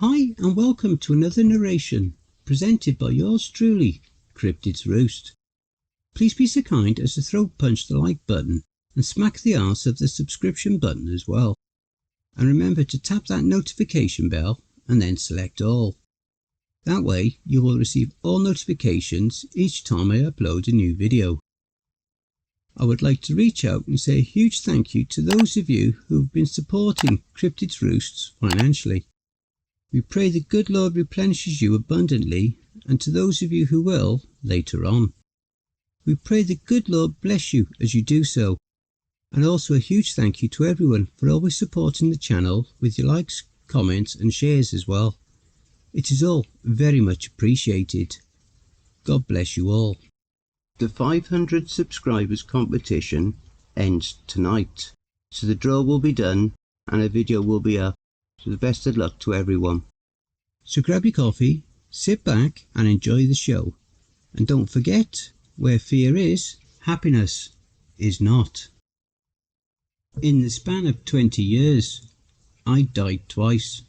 Hi and welcome to another narration presented by yours truly, Cryptid's Roost. Please be so kind as to throw punch the like button and smack the arse of the subscription button as well. And remember to tap that notification bell and then select all. That way you will receive all notifications each time I upload a new video. I would like to reach out and say a huge thank you to those of you who have been supporting Cryptid's Roosts financially. We pray the good Lord replenishes you abundantly, and to those of you who will, later on. We pray the good Lord bless you as you do so, and also a huge thank you to everyone for always supporting the channel with your likes, comments and shares as well. It is all very much appreciated. God bless you all. The 500 subscribers competition ends tonight, so the draw will be done and a video will be up. So the best of luck to everyone. So grab your coffee, sit back and enjoy the show. And don't forget, where fear is, happiness is not. In the span of 20 years, I died twice.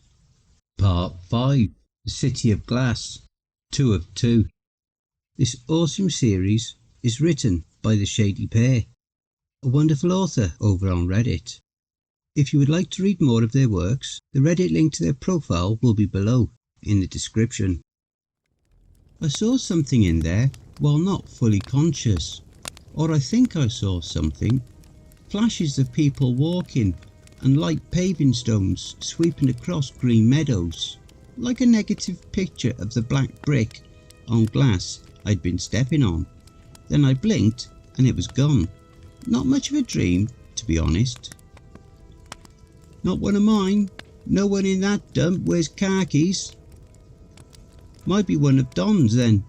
Part 5, The City of Glass, 2 of 2. This awesome series is written by TheShadyPear, a wonderful author over on Reddit. If you would like to read more of their works, the Reddit link to their profile will be below in the description. I saw something in there while not fully conscious, or I think I saw something. Flashes of people walking and light paving stones sweeping across green meadows, like a negative picture of the black brick on glass I'd been stepping on. Then I blinked and it was gone. Not much of a dream, to be honest. Not one of mine. No one in that dump wears khakis. Might be one of Don's then.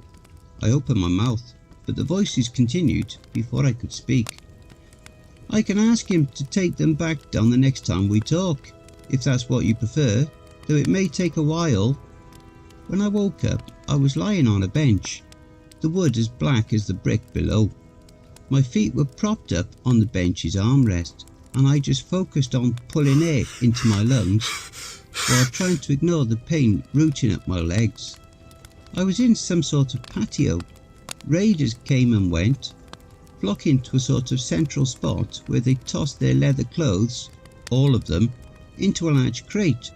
I opened my mouth, but the voices continued before I could speak. I can ask him to take them back, Don, the next time we talk, if that's what you prefer, though it may take a while. When I woke up, I was lying on a bench, the wood as black as the brick below. My feet were propped up on the bench's armrest, and I just focused on pulling air into my lungs while trying to ignore the pain rooting up my legs. I was in some sort of patio. Raiders came and went, flocking to a sort of central spot where they tossed their leather clothes, all of them, into a large crate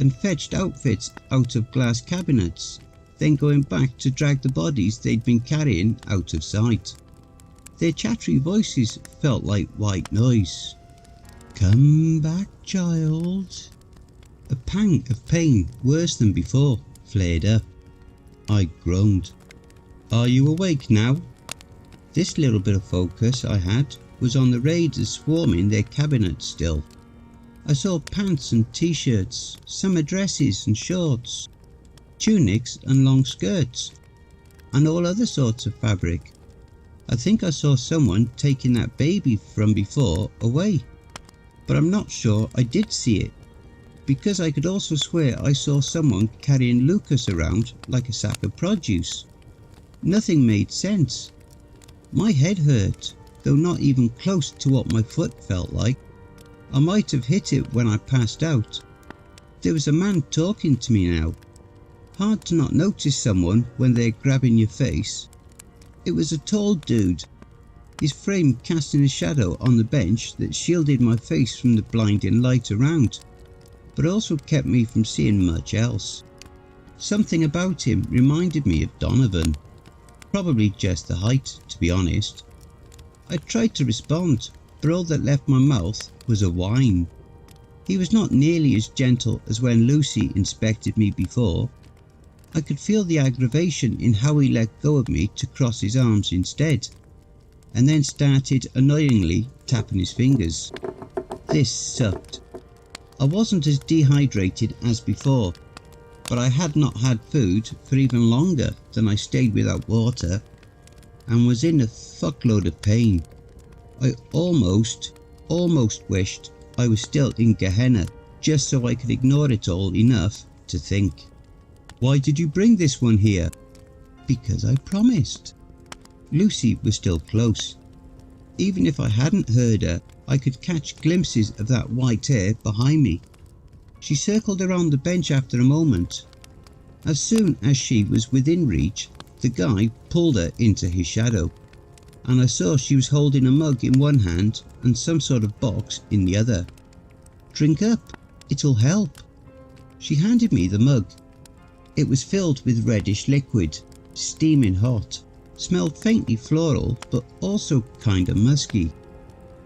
and fetched outfits out of glass cabinets, then going back to drag the bodies they'd been carrying out of sight. Their chattery voices felt like white noise. Come back, child. A pang of pain, worse than before, flared up. I groaned. Are you awake now? This little bit of focus I had was on the raiders swarming their cabinets still. I saw pants and t-shirts, summer dresses and shorts, tunics and long skirts, and all other sorts of fabric. I think I saw someone taking that baby from before away, but I'm not sure I did see it, because I could also swear I saw someone carrying Lucas around like a sack of produce. Nothing made sense. My head hurt, though not even close to what my foot felt like. I might have hit it when I passed out. There was a man talking to me now. Hard to not notice someone when they're grabbing your face. It was a tall dude, his frame casting a shadow on the bench that shielded my face from the blinding light around, but also kept me from seeing much else. Something about him reminded me of Donovan. Probably just the height, to be honest. I tried to respond, but all that left my mouth was a whine. He was not nearly as gentle as when Lucy inspected me before. I could feel the aggravation in how he let go of me to cross his arms instead, and then started annoyingly tapping his fingers. This sucked. I wasn't as dehydrated as before, but I had not had food for even longer than I stayed without water, and was in a fuckload of pain. I almost wished I was still in Gehenna, just so I could ignore it all enough to think. Why did you bring this one here? Because I promised. Lucy was still close. Even if I hadn't heard her, I could catch glimpses of that white hair behind me. She circled around the bench after a moment. As soon as she was within reach, the guy pulled her into his shadow, and I saw she was holding a mug in one hand and some sort of box in the other. "Drink up, it'll help." She handed me the mug. It was filled with reddish liquid, steaming hot, smelled faintly floral but also kinda musky.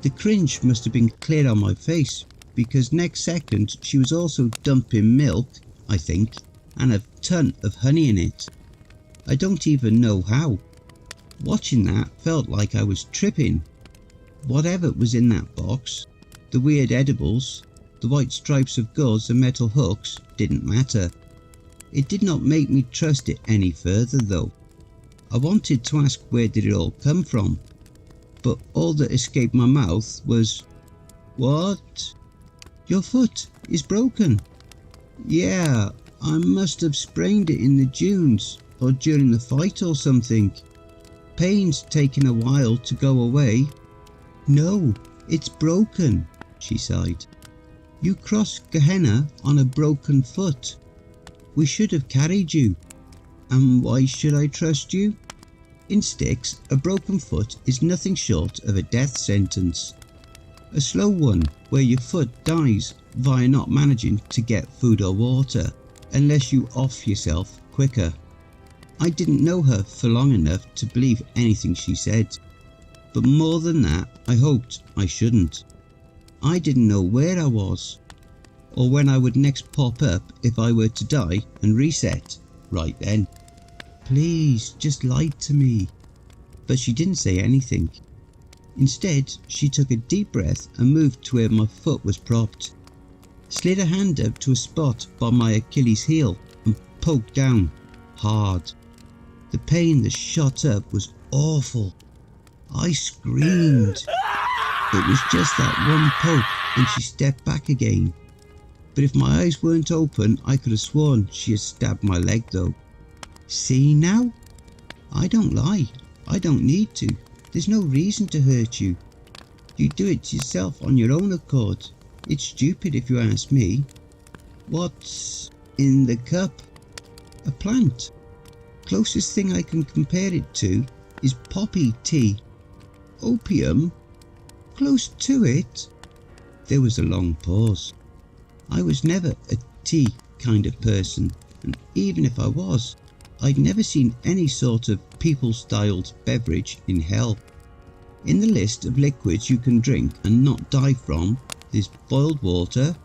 The cringe must have been clear on my face, because next second she was also dumping milk, I think, and a ton of honey in it. I don't even know how. Watching that felt like I was tripping. Whatever was in that box, the weird edibles, the white stripes of gauze and metal hooks, didn't matter. It did not make me trust it any further though. I wanted to ask where did it all come from, but all that escaped my mouth was, "What? Your foot is broken." "Yeah, I must have sprained it in the dunes or during the fight or something. Pain's taking a while to go away." "No, it's broken," she sighed. "You crossed Gehenna on a broken foot. We should have carried you. And why should I trust you? In Styx, a broken foot is nothing short of a death sentence. A slow one where your foot dies via not managing to get food or water, unless you off yourself quicker." I didn't know her for long enough to believe anything she said, but more than that I hoped I shouldn't. I didn't know where I was, or when I would next pop up if I were to die and reset right then. "Please, just lie to me." But she didn't say anything. Instead, she took a deep breath and moved to where my foot was propped, slid a hand up to a spot by my Achilles heel and poked down hard. The pain that shot up was awful. I screamed. It was just that one poke and she stepped back again. But if my eyes weren't open, I could have sworn she had stabbed my leg though. "See now? I don't lie. I don't need to. There's no reason to hurt you. You do it yourself on your own accord. It's stupid if you ask me." "What's in the cup?" "A plant. Closest thing I can compare it to is poppy tea." "Opium? Close to it." There was a long pause. I was never a tea kind of person, and even if I was, I'd never seen any sort of people-styled beverage in hell. In the list of liquids you can drink and not die from, there's boiled water,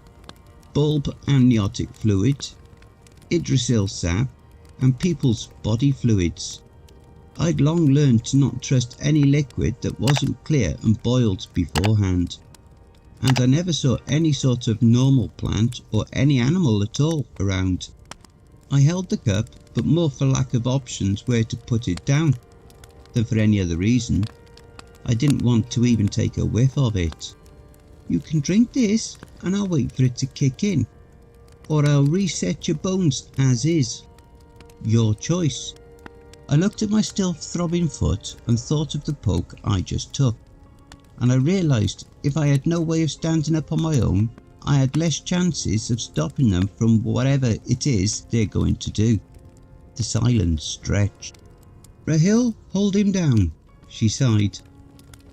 bulb amniotic fluid, Yggdrasil sap, and people's body fluids. I'd long learned to not trust any liquid that wasn't clear and boiled beforehand, and I never saw any sort of normal plant or any animal at all around. I held the cup, but more for lack of options where to put it down than for any other reason. I didn't want to even take a whiff of it. "You can drink this and I'll wait for it to kick in, or I'll reset your bones as is. Your choice." I looked at my still throbbing foot and thought of the poke I just took, and I realised if I had no way of standing up on my own, I had less chances of stopping them from whatever it is they're going to do. The silence stretched. "Rahil, hold him down," she sighed,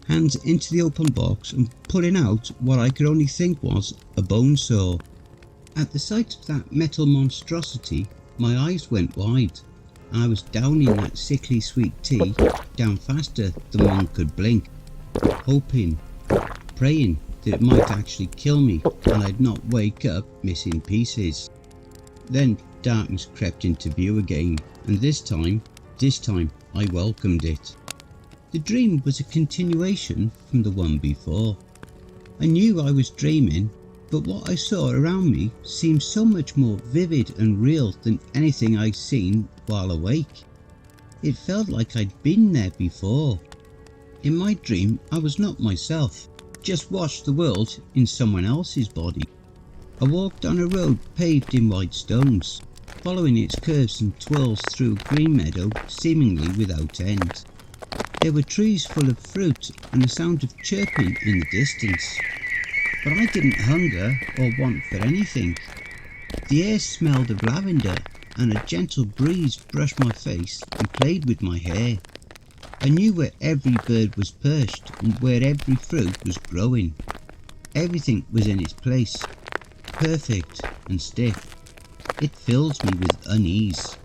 hands into the open box and pulling out what I could only think was a bone saw. At the sight of that metal monstrosity, my eyes went wide, and I was downing that sickly sweet tea down faster than one could blink, hoping, praying that it might actually kill me and I'd not wake up missing pieces. Then darkness crept into view again, and this time I welcomed it. The dream was a continuation from the one before. I knew I was dreaming, but what I saw around me seemed so much more vivid and real than anything I'd seen while awake. It felt like I'd been there before. In my dream I was not myself, just watched the world in someone else's body. I walked on a road paved in white stones, following its curves and twirls through a green meadow seemingly without end. There were trees full of fruit and the sound of chirping in the distance. But I didn't hunger or want for anything. The air smelled of lavender, and a gentle breeze brushed my face and played with my hair. I knew where every bird was perched and where every fruit was growing. Everything was in its place, perfect and stiff. It fills me with unease.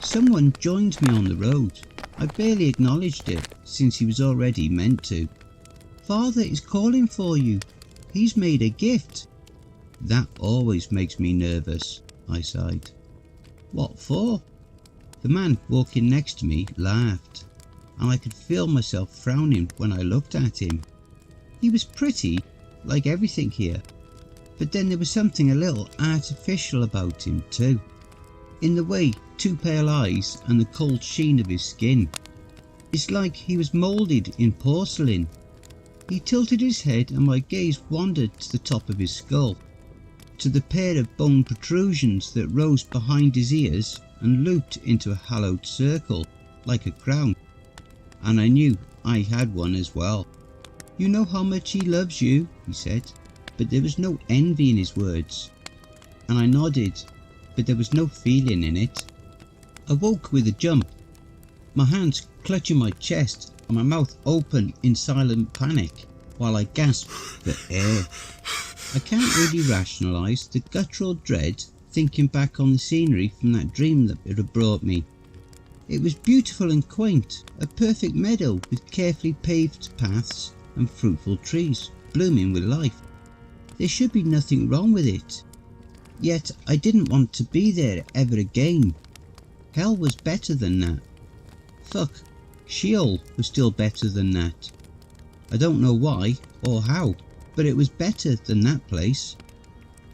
Someone joined me on the road. I barely acknowledged it, since he was already meant to. "Father is calling for you. He's made a gift." "That always makes me nervous," I sighed. "What for?" The man walking next to me laughed, and I could feel myself frowning when I looked at him. He was pretty, like everything here, but then there was something a little artificial about him too, in the way, two pale eyes and the cold sheen of his skin. It's like he was moulded in porcelain. He tilted his head and my gaze wandered to the top of his skull, to the pair of bone protrusions that rose behind his ears and looped into a hollowed circle, like a crown, and I knew I had one as well. "You know how much he loves you," he said, but there was no envy in his words, and I nodded, but there was no feeling in it. I woke with a jump, my hands clutching my chest and my mouth open in silent panic while I gasped for air. I can't really rationalise the guttural dread thinking back on the scenery from that dream that it had brought me. It was beautiful and quaint, a perfect meadow with carefully paved paths and fruitful trees blooming with life. There should be nothing wrong with it. Yet I didn't want to be there ever again. Hell was better than that. Fuck, Sheol was still better than that. I don't know why or how, but it was better than that place.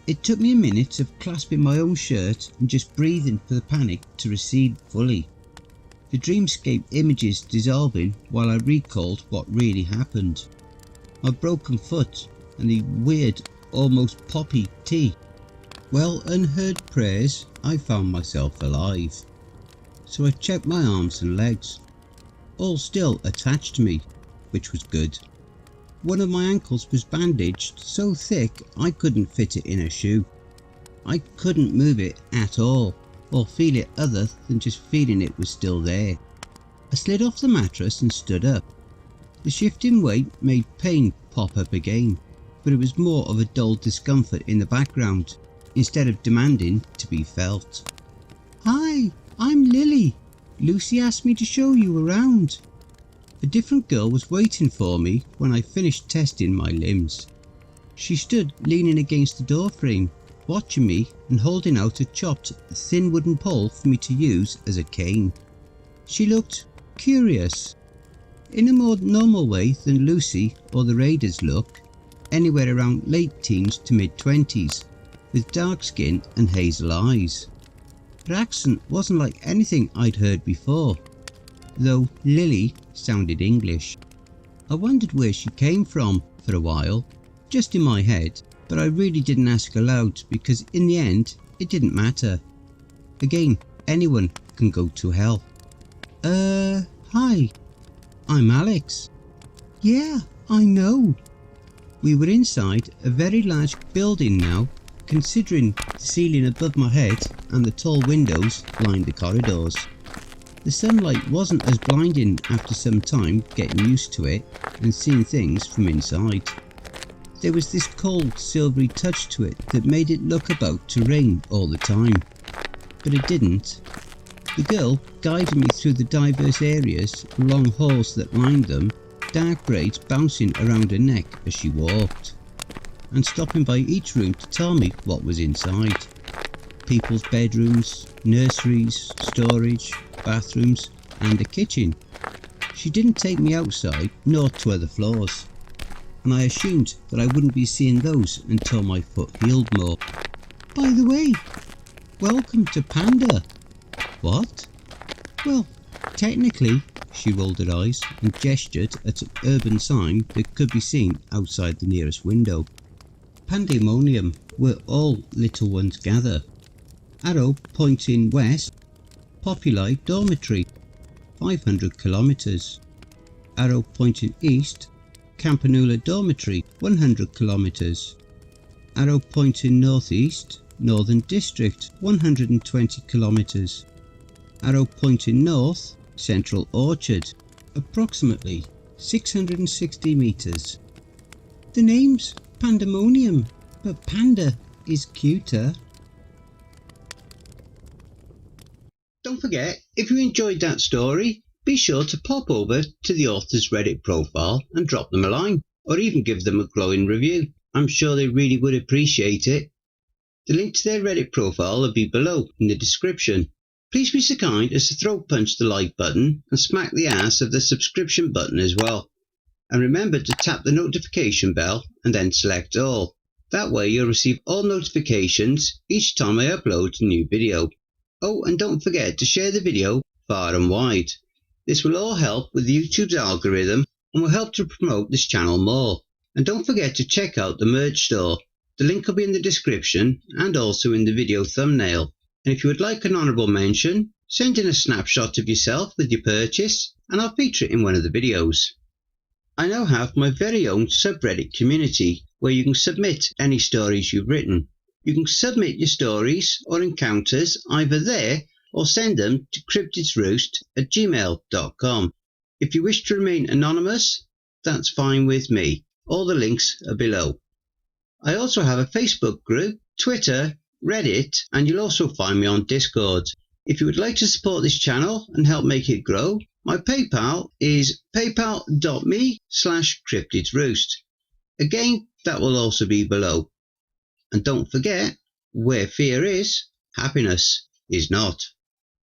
It took me a minute of clasping my own shirt and just breathing for the panic to recede fully. The dreamscape images dissolving while I recalled what really happened. My broken foot and the weird, almost poppy tea. Well, unheard prayers, I found myself alive. So I checked my arms and legs, all still attached to me, which was good. One of my ankles was bandaged so thick I couldn't fit it in a shoe. I couldn't move it at all, or feel it other than just feeling it was still there. I slid off the mattress and stood up. The shifting weight made pain pop up again, but it was more of a dull discomfort in the background, instead of demanding to be felt. "Hi, I'm Lily. Lucy asked me to show you around." A different girl was waiting for me when I finished testing my limbs. She stood leaning against the doorframe, watching me and holding out a chopped, thin wooden pole for me to use as a cane. She looked curious, in a more normal way than Lucy or the raiders look, anywhere around late teens to mid-20s, with dark skin and hazel eyes. Her accent wasn't like anything I'd heard before, though Lily sounded English. I wondered where she came from for a while, just in my head, but I really didn't ask aloud because in the end it didn't matter. Again, anyone can go to hell. Hi, I'm Alex." "Yeah, I know." We were inside a very large building now, considering the ceiling above my head and the tall windows lined the corridors. The sunlight wasn't as blinding after some time getting used to it and seeing things from inside. There was this cold silvery touch to it that made it look about to rain all the time, but it didn't. The girl guided me through the diverse areas and long halls that lined them, dark braids bouncing around her neck as she walked, and stopping by each room to tell me what was inside. People's bedrooms, nurseries, storage, bathrooms and a kitchen. She didn't take me outside nor to other floors, and I assumed that I wouldn't be seeing those until my foot healed more. "By the way, welcome to Panda." "What?" "Well, technically," she rolled her eyes and gestured at an urban sign that could be seen outside the nearest window. "Pandemonium, where all little ones gather. Arrow pointing west, Populi Dormitory, 500 kilometers. Arrow pointing east, Campanula Dormitory, 100 kilometers. Arrow pointing northeast, Northern District 120 kilometers. Arrow pointing north, Central Orchard, approximately 660 meters. The name's Pandemonium, but Panda is cuter. Don't forget, if you enjoyed that story, be sure to pop over to the author's Reddit profile and drop them a line, or even give them a glowing review. I'm sure they really would appreciate it. The link to their Reddit profile will be below in the description. Please be so kind as to throat punch the like button and smack the ass of the subscription button as well. And remember to tap the notification bell and then select all. That way you'll receive all notifications each time I upload a new video. Oh, and don't forget to share the video far and wide. This will all help with YouTube's algorithm and will help to promote this channel more. And don't forget to check out the merch store. The link will be in the description and also in the video thumbnail. And if you would like an honourable mention, send in a snapshot of yourself with your purchase and I'll feature it in one of the videos. I now have my very own subreddit community where you can submit any stories you've written. You can submit your stories or encounters either there or send them to cryptidsroost@gmail.com. If you wish to remain anonymous, that's fine with me. All the links are below. I also have a Facebook group, Twitter, Reddit, and you'll also find me on Discord. If you would like to support this channel and help make it grow, my PayPal is paypal.me/cryptidsroost. Again, that will also be below. And don't forget, where fear is, happiness is not.